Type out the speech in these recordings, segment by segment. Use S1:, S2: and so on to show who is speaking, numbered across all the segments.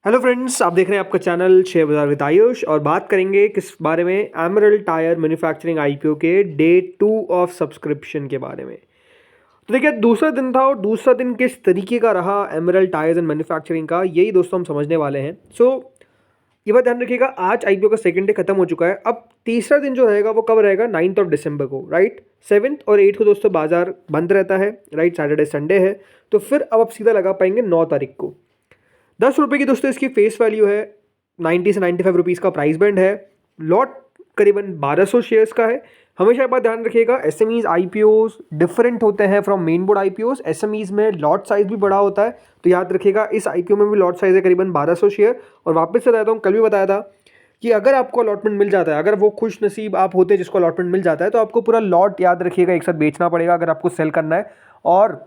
S1: Hello friends, आप देख रहे हैं आपका चैनल शेयर बाजार विद आयुष और बात करेंगे किस बारे में। एमरल्ड टायर मैन्युफैक्चरिंग आईपीओ के डे 2 ऑफ सब्सक्रिप्शन के बारे में। तो देखिए, दूसरा दिन था और दूसरा दिन किस तरीके का रहा एमरल्ड टायर्स एंड मैन्युफैक्चरिंग का, यही दोस्तों हम समझने वाले हैं। ये बात ध्यान रखिएगा, आज आईपीओ का सेकंड डे खत्म हो चुका है। अब तीसरा दिन जो रहेगा वो कब रहेगा? 9 दिसंबर को, राइट। 7 और 8 को दोस्तों बाजार बंद रहता है, राइट। सैटरडे संडे है, तो फिर अब आप सीधा लगा पाएंगे 9 तारीख को। 10 रुपये की दोस्तों इसकी फेस वैल्यू है, 90 से 95 रुपीज़ का प्राइस बैंड है। लॉट करीबन 1200 शेयर्स का है। हमेशा एक बात ध्यान रखिएगा, एसएमईज आईपीओज डिफरेंट होते हैं from main board IPOs. SMEs में लॉट साइज भी बड़ा होता है, तो याद रखिएगा इस आईपीओ में भी लॉट साइज है करीबन 1200 शेयर। और वापस से बताता हूँ, कल भी बताया था कि अगर आपको अलॉटमेंट मिल जाता है, अगर वो खुश नसीब आप होते हैं जिसको अलॉटमेंट मिल जाता है, तो आपको पूरा लॉट याद रखिएगा एक साथ बेचना पड़ेगा अगर आपको सेल करना है। और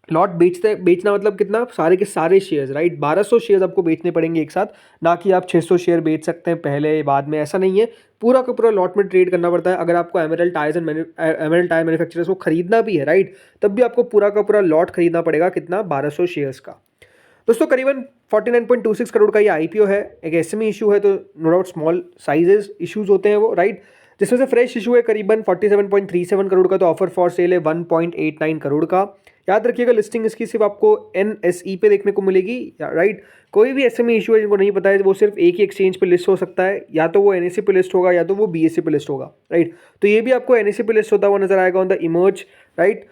S1: लॉट बेचना मतलब कितना? सारे के सारे शेयर्स, राइट। 1200 शेयर्स आपको बेचने पड़ेंगे एक साथ, ना कि आप 600 शेयर बेच सकते हैं पहले बाद में, ऐसा नहीं है। पूरा का पूरा लॉट में ट्रेड करना पड़ता है। अगर आपको एमरल्ड टायर मैन्युफैक्चरर्स को खरीदना भी है, राइट, तब भी आपको पूरा का पूरा लॉट खरीदना पड़ेगा। कितना? 1200 शेयर्स का। दोस्तों करीबन 49.26 करोड़ का ये आईपीओ है। एक एसएमई इशू है, तो no doubt small sizes issues होते हैं वो, राइट। जिसमें से फ्रेश इशू है करीबन 47.37 करोड़ का, तो ऑफर फॉर सेल है 1.89 करोड़ का। याद रखिएगा, लिस्टिंग इसकी सिर्फ आपको एनएसई पे देखने को मिलेगी, राइट। कोई भी एसएमई इशू है जिनको नहीं पता है, वो सिर्फ एक ही एक्सचेंज पे लिस्ट हो सकता है, या तो वो एनएसई पे लिस्ट होगा या तो वो बीएसई पे लिस्ट होगा, राइट। तो ये भी आपको एनएसई पे लिस्ट होता हुआ नजर आएगा ऑन द इमर्ज, राइट।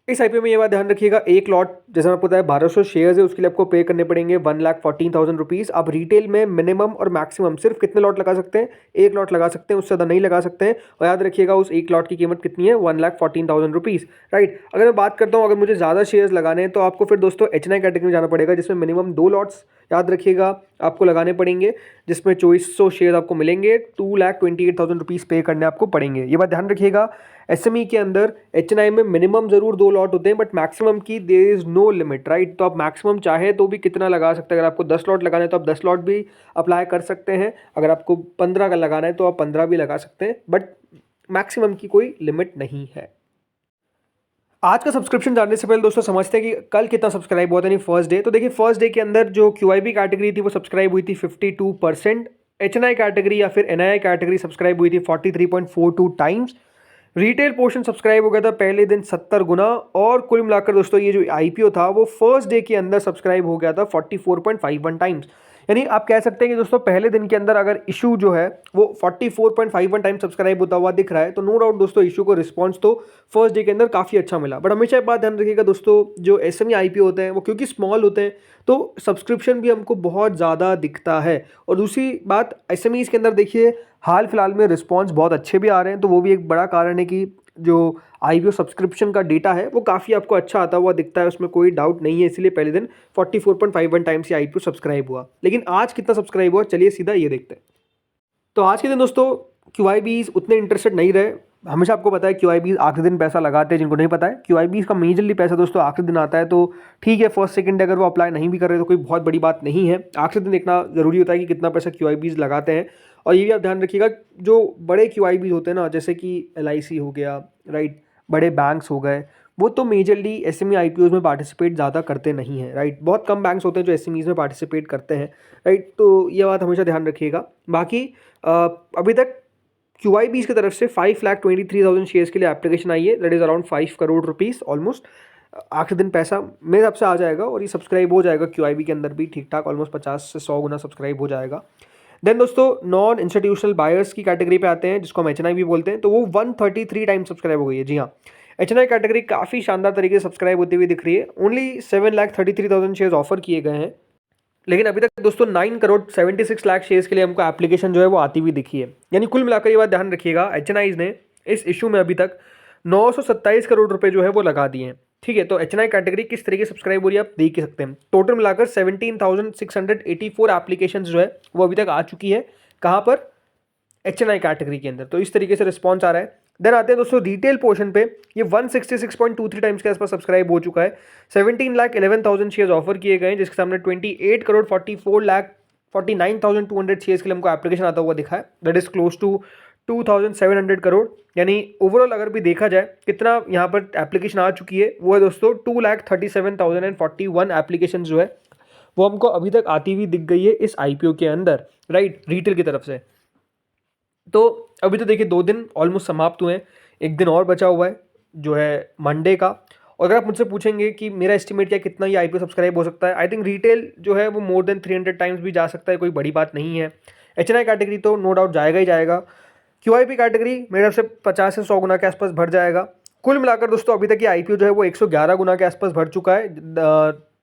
S1: इस आईपीओ में ये बात ध्यान रखिएगा, एक लॉट जैसा आपको पता है 1200 शेयर्स है, उसके लिए आपको पे करने पड़ेंगे 1,14,000 रुपीज़। आप रिटेल में मिनिमम और मैक्सिमम सिर्फ कितने लॉट लगा सकते हैं? एक लॉट लगा सकते हैं, उससे ज़्यादा नहीं लगा सकते हैं। और याद रखिएगा उस एक लॉट की कीमत कितनी है? 1,14,000 रुपीज़, राइट। अगर मैं बात करता हूँ, अगर मुझे ज़्यादा शेयर्स लगाने हैं तो आपको फिर दोस्तों एचएनआई कैटेगरी में जाना पड़ेगा, जिसमें मिनिमम 2 लॉट्स याद रखिएगा आपको लगाने पड़ेंगे, जिसमें 2400 शेयर आपको मिलेंगे। 2,28,000 रुपीज़ पे करने आपको पड़ेंगे। ये बात ध्यान रखिएगा, एसएमई के अंदर एचएनआई में मिनिमम जरूर 2 लॉट होते हैं, बट मैक्सिमम की there is no limit, right. तो आप मैक्सिमम चाहे तो भी कितना लगा सकते हैं। अगर आपको 10 लॉट लगाना है तो आप 10 लॉट भी अप्लाई कर सकते हैं। अगर आपको 15 का लगाना है तो आप 15 भी लगा सकते हैं, बट मैक्सिमम की कोई लिमिट नहीं है। आज का सब्सक्रिप्शन जानने से पहले दोस्तों समझते हैं कि कल कितना सब्सक्राइब हुआ था, यानी फर्स्ट डे। तो देखिए, फर्स्ट डे के अंदर जो क्यूआईबी कैटेगरी थी वो सब्सक्राइब हुई थी 52%। एचएनआई कैटेगरी या फिर एनआईआई कैटेगरी सब्सक्राइब हुई थी 43.42 टाइम्स। रिटेल पोर्शन सब्सक्राइब हो गया था पहले दिन 70 गुना। और कुल मिलाकर दोस्तों ये जो आईपीओ था वो फर्स्ट डे के अंदर सब्सक्राइब हो गया था 44.51 टाइम्स। यानी आप कह सकते हैं कि दोस्तों पहले दिन के अंदर अगर इशू जो है वो 44.51 टाइम सब्सक्राइब होता हुआ दिख रहा है, तो नो डाउट दोस्तों इशू को रिस्पॉन्स तो फर्स्ट डे के अंदर काफ़ी अच्छा मिला। बट हमेशा एक बात ध्यान रखिएगा दोस्तों, जो एसएमई आईपीओ होते हैं वो क्योंकि स्मॉल होते हैं, तो सब्सक्रिप्शन भी हमको बहुत ज़्यादा दिखता है। और दूसरी बात, एसएमईज के अंदर देखिए हाल फिलहाल में रिस्पॉन्स बहुत अच्छे भी आ रहे हैं, तो वो भी एक बड़ा कारण है कि जो आईपीओ सब्सक्रिप्शन का डेटा है वो काफ़ी आपको अच्छा आता हुआ दिखता है, उसमें कोई डाउट नहीं है। इसलिए पहले दिन 44.51 टाइम्स ये आईपीओ सब्सक्राइब हुआ। लेकिन आज कितना सब्सक्राइब हुआ, चलिए सीधा ये देखते हैं। तो आज के दिन दोस्तों क्यूआईबीज उतने इंटरेस्टेड नहीं रहे। हमेशा आपको पता है क्यूआईबीज आखिरी दिन पैसा लगाते हैं। जिनको नहीं पता है, क्यूआईबीज का मेजरली पैसा दोस्तों आखिरी दिन आता है। तो ठीक है, फर्स्ट सेकंड अगर वो अप्लाई नहीं भी कर रहे तो कोई बहुत बड़ी बात नहीं है। आखिरी दिन देखना जरूरी होता है कि कितना पैसा क्यूआईबीज लगाते हैं। और ये भी आप ध्यान रखिएगा, जो बड़े क्यूआईबीज होते हैं ना, जैसे कि एलआईसी हो गया, राइट, बड़े बैंक्स हो गए, वो तो मेजरली एसएमई आईपीओज में पार्टिसिपेट ज़्यादा करते नहीं हैं, राइट। बहुत कम बैंक्स होते हैं जो एसएमईज में पार्टिसिपेट करते हैं, राइट। तो ये बात हमेशा ध्यान रखिएगा। बाकी अभी तक क्यूआईबीज की तरफ से 5,23,000 शेयर्स के लिए एप्लीकेशन आई है, that is around 5 crore rupees almost. आखिरी दिन पैसा मेरे हिसाब से आ जाएगा और ये सब्सक्राइब हो जाएगा क्यूआईबी के अंदर भी ठीक ठाक, ऑलमोस्ट 50 से 100 गुना सब्सक्राइब हो जाएगा। देन दोस्तों नॉन इंस्टीट्यूशनल बायर्स की कैटेगरी पे आते हैं, जिसको हम एचएनआई भी बोलते हैं। तो वो 133 टाइम सब्सक्राइब हो गई है। जी हाँ, एचएनआई कैटेगरी काफ़ी शानदार तरीके से सब्सक्राइब होती हुई दिख रही है। ओनली 7,33,000 शेयर्स ऑफर किए गए हैं, लेकिन अभी तक दोस्तों 9 करोड़ 76 लाख शेयर्स के लिए हमको एप्लीकेशन जो है वो आती हुई दिखी है। यानी कुल मिलाकर ये बात ध्यान रखिएगा, एचएनआईज ने इस इशू में अभी तक 927 करोड़ रुपए जो है वो लगा दिए हैं। ठीक है, तो एचएनआई कैटेगरी किस तरीके से सब्सक्राइब हो रही है आप देख ही सकते हैं। टोटल मिलाकर 17,684 एप्लीकेशन जो है वो अभी तक आ चुकी है। कहाँ पर? एचएनआई कैटेगरी के अंदर। तो इस तरीके से रिस्पॉन्स आ रहा है। देन आते हैं दोस्तों रिटेल पोर्शन पे, ये 166.23 टाइम्स के आसपास सब्सक्राइब हो चुका है। 17,11,000 शेयर्स ऑफर किए गए हैं, जिसके सामने 28 करोड़ 44 लाख 49,200 शेयर्स के लिए हमको एप्लीकेशन आता हुआ दिखा है। That is close to 2,700 crore, यानी ओवरऑल अगर भी देखा जाए कितना यहाँ पर एप्लीकेशन आ चुकी है वो है दोस्तों 2,37,041 एप्लीकेशन जो है वो हमको अभी तक आती हुई दिख गई है इस आईपीओ के अंदर, राइट, रिटेल की तरफ से। तो अभी तो देखिए 2 दिन ऑलमोस्ट समाप्त हुए हैं, 1 दिन और बचा हुआ है जो है मंडे का। और अगर आप मुझसे पूछेंगे कि मेरा एस्टिमेट क्या कितना ये आईपीओ सब्सक्राइब हो सकता है, आई थिंक रिटेल जो है वो मोर देन 300 टाइम्स भी जा सकता है, कोई बड़ी बात नहीं है। एचएनआई कैटेगरी तो नो डाउट जाएगा ही जाएगा। क्यूआईपी कैटेगरी मेरे से 50 से 100 गुना के आसपास भर जाएगा। कुल मिलाकर दोस्तों अभी तक ये आईपीओ जो है वो 111 गुना के आसपास भर चुका है।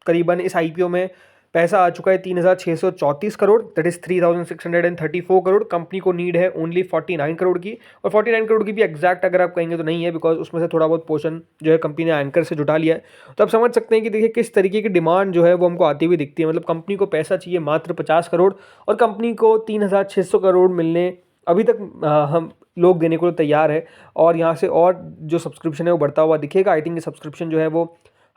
S1: करीबन इस आईपीओ में पैसा आ चुका है 3,634 crore, that is 3,634 crore. Company को नीड है ओनली 49 करोड़ की, और 49 करोड़ की भी एग्जैक्ट अगर आप कहेंगे तो नहीं है, बिकॉज उसमें से थोड़ा बहुत पोर्शन जो है कंपनी ने एंकर से जुटा लिया है। तो आप समझ सकते हैं कि देखिए किस तरीके की डिमांड जो है वो हमको आती हुई दिखती है। मतलब कंपनी को पैसा चाहिए मात्र 50 करोड़ और कंपनी को 3,600 करोड़ मिलने अभी तक हम लोग देने को तैयार है। और यहाँ से और जो सब्सक्रिप्शन है वो बढ़ता हुआ दिखेगा। आई थिंक ये सब्सक्रिप्शन जो है वो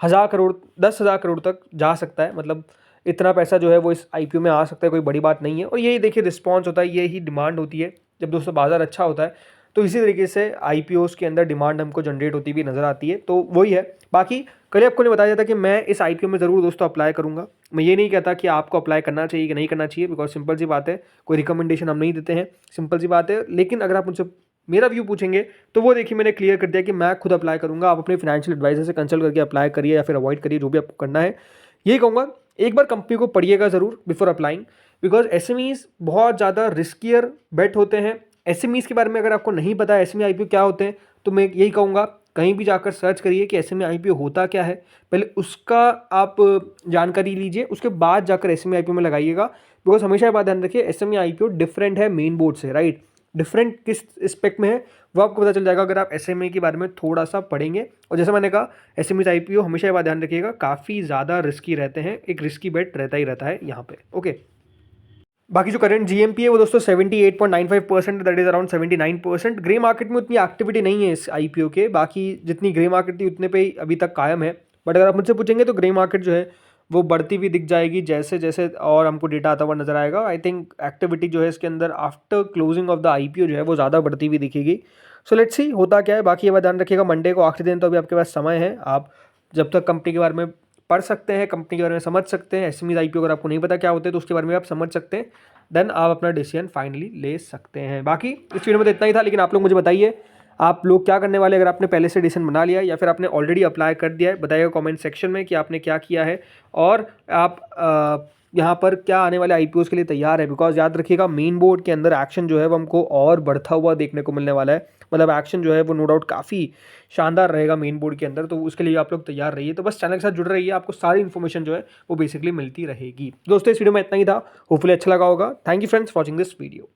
S1: 1,000 करोड़ 10,000 करोड़ तक जा सकता है। मतलब इतना पैसा जो है वो इस आईपीओ में आ सकता है, कोई बड़ी बात नहीं है। और यही देखिए रिस्पॉन्स होता है, यही डिमांड होती है। जब दोस्तों बाजार अच्छा होता है तो इसी तरीके से आईपीओस के अंदर डिमांड हमको जनरेट होती हुई नजर आती है। तो वही है। बाकी कल आपको नहीं बताया जाता कि मैं इस आईपीओ में ज़रूर दोस्तों अप्लाई करूंगा। मैं ये नहीं कहता कि आपको अप्लाई करना चाहिए कि नहीं करना चाहिए, बिकॉज सिंपल सी बात है, कोई रिकमेंडेशन हम नहीं देते हैं, सिंपल सी बात है। लेकिन अगर आप मुझसे मेरा व्यू पूछेंगे तो वो देखिए मैंने क्लियर कर दिया कि मैं खुद अप्लाई करूंगा। आप अपने फाइनेंशियल एडवाइजर से कंसल्ट करके अप्लाई करिए या फिर अवॉइड करिए, जो भी आपको करना है। यही कहूँगा एक बार कंपनी को पढ़िएगा ज़रूर बिफोर अप्लाइंग, बिकॉज एसएमईज बहुत ज़्यादा रिस्कियर बेट होते हैं। एसएमईज के बारे में अगर आपको नहीं पता एसएमई आईपीओ क्या होते हैं तो मैं यही कहूँगा कहीं भी जाकर सर्च करिए कि एसएमई आईपीओ होता क्या है, पहले उसका आप जानकारी लीजिए, उसके बाद जाकर एसएमई आईपीओ में लगाइएगा। बिकॉज हमेशा ये बात ध्यान रखिए एसएमई आईपीओ डिफरेंट है मेन बोर्ड से, राइट। डिफरेंट किस एस्पेक्ट में है वो आपको पता चल जाएगा अगर आप एसएमई के बारे में थोड़ा सा पढ़ेंगे। और जैसा मैंने कहा एसएमई आईपीओ हमेशा ये बात ध्यान रखिएगा काफ़ी ज़्यादा रिस्की रहते हैं, एक रिस्की बेट रहता ही रहता है यहाँ पे, ओके। बाकी जो करंट जीएमपी है वो दोस्तों 78.95%, that is around 79%। Grey market में उतनी एक्टिविटी नहीं है इस आईपीओ के, बाकी जितनी ग्रे मार्केट थी उतने पे ही अभी तक कायम है। बट अगर आप मुझसे पूछेंगे तो ग्रे मार्केट जो है वो बढ़ती हुई दिख जाएगी जैसे जैसे और हमको डेटा आता हुआ नजर आएगा। आई थिंक एक्टिविटी जो है इसके अंदर after closing of the IPO जो है वो ज़्यादा बढ़ती हुई दिखेगी। सो लेट्स सी होता क्या है। बाकी ये बात ध्यान रखिएगा मंडे को आखिरी दिन, तो अभी आपके पास समय है, आप जब तक कंपनी के बारे में पढ़ सकते हैं, कंपनी के बारे में समझ सकते हैं। एसएमई आईपीओ अगर आपको नहीं पता क्या होते हैं तो उसके बारे में आप समझ सकते हैं, देन आप अपना डिसीजन फाइनली ले सकते हैं। बाकी इस वीडियो में तो इतना ही था, लेकिन आप लोग मुझे बताइए आप लोग क्या करने वाले, अगर आपने पहले से डिसीजन बना लिया या फिर आपने ऑलरेडी अप्लाई कर दिया है, बताइएगा कमेंट सेक्शन में कि आपने क्या किया है और आप यहाँ पर क्या आने वाले आईपीओस के लिए तैयार है। बिकॉज याद रखिएगा मेन बोर्ड के अंदर एक्शन जो है वो हमको और बढ़ता हुआ देखने को मिलने वाला है। मतलब एक्शन जो है वो नो डाउट काफ़ी शानदार रहेगा मेन बोर्ड के अंदर, तो उसके लिए आप लोग तैयार रहिए। तो बस चैनल के साथ जुड़े रहिए, आपको सारी इन्फॉर्मेशन जो है वो बेसिकली मिलती रहेगी। दोस्तों इस वीडियो में इतना ही था, होपफुली अच्छा लगा होगा। Thank you friends watching this video.